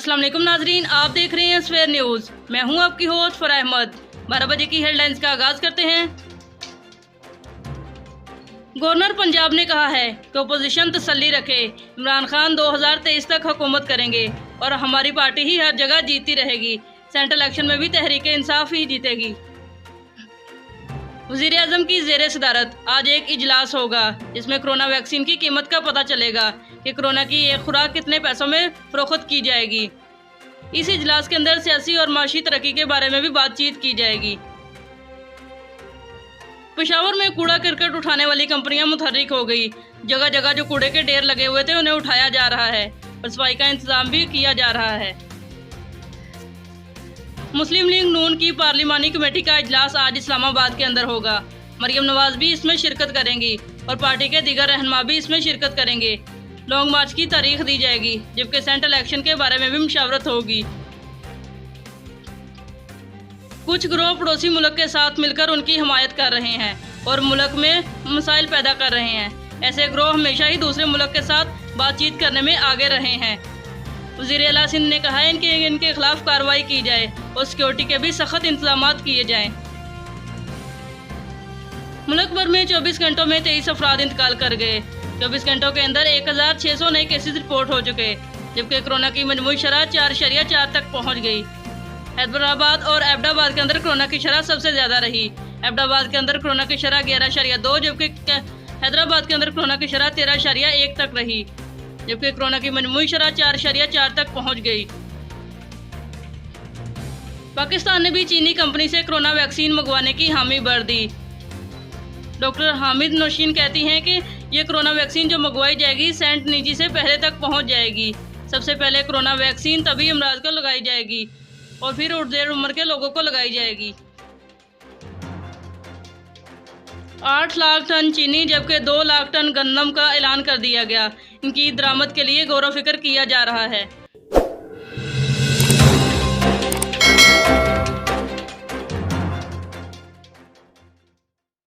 अस्सलाम वालेकुम नाजरीन, आप देख रहे हैं सवेर न्यूज़। मैं हूं आपकी होस्ट फराह अहमद। 12 बजे की हेडलाइंस का आगाज करते हैं। गवर्नर पंजाब ने कहा है कि अपोजिशन तसल्ली रखे, इमरान खान 2023 तक हुकूमत करेंगे और हमारी पार्टी ही हर जगह जीतती रहेगी। सेंट्रल इलेक्शन में भी तहरीक इंसाफ ही जीतेगी। वज़ीर आज़म की ज़ेर सदारत आज एक इजलास होगा जिसमें कोरोना वैक्सीन की कीमत का पता चलेगा कि कोरोना की एक खुराक कितने पैसों में फरोख्त की जाएगी। इस इजलास के अंदर सियासी और माशी तरक्की के बारे में भी बातचीत की जाएगी। पेशावर में कूड़ा करकट उठाने वाली कंपनियां मुतहर्रिक हो गई। जगह जगह जो कूड़े के ढेर लगे हुए थे उन्हें उठाया जा रहा है और सफाई का इंतजाम भी किया जा रहा है। मुस्लिम लीग नून की पार्लिमानी कमेटी का इजलास आज इस्लामाबाद के अंदर होगा। मरियम नवाज भी इसमें शिरकत करेंगी और पार्टी के दीगर रहनुमा भी इसमें शिरकत करेंगे। लॉन्ग मार्च की तारीख दी जाएगी जबकि सेंट्रल इलेक्शन के बारे में भी मुशावरत होगी। कुछ गिरोह पड़ोसी मुल्क के साथ मिलकर उनकी हिमायत कर रहे हैं और मुल्क में मसाइल पैदा कर रहे हैं। ऐसे गिरोह हमेशा ही दूसरे मुल्क के साथ बातचीत करने में आगे रहे हैं। वज़ीर आला सिंध ने कहा है इनके खिलाफ कार्रवाई की जाए और सिक्योरिटी के भी सख्त इंतजाम किए जाएं। मुल्क भर में 24 घंटों में 23 अफराद इंतकाल कर गए। 24 घंटों के अंदर 1600 नए केसेस रिपोर्ट हो चुके, जबकि कोरोना की मजमूई शरह 4.4 तक पहुंच गई। हैदराबाद और एबटाबाद के अंदर कोरोना की शरह सबसे ज़्यादा रही। एबटाबाद के अंदर कोरोना की शरह 11.2, जबकि हैदराबाद के अंदर कोरोना की शरह 13.1 तक रही, जबकि कोरोना की मजमूई शरह 4.4 तक पहुंच गई। पाकिस्तान ने भी चीनी कंपनी से कोरोना वैक्सीन मंगवाने की हामी भर दी। डॉक्टर हामिद नौशीन कहती हैं कि ये कोरोना वैक्सीन जो मंगवाई जाएगी सेंट नीजी से पहले तक पहुंच जाएगी। सबसे पहले कोरोना वैक्सीन तभी अमराज को लगाई जाएगी और फिर देर उम्र के लोगों को लगाई जाएगी। 8 लाख टन चीनी जबकि 2 लाख टन गंदम का ऐलान कर दिया गया। इनकी दरामद के लिए गौर व फिक्र किया जा रहा है।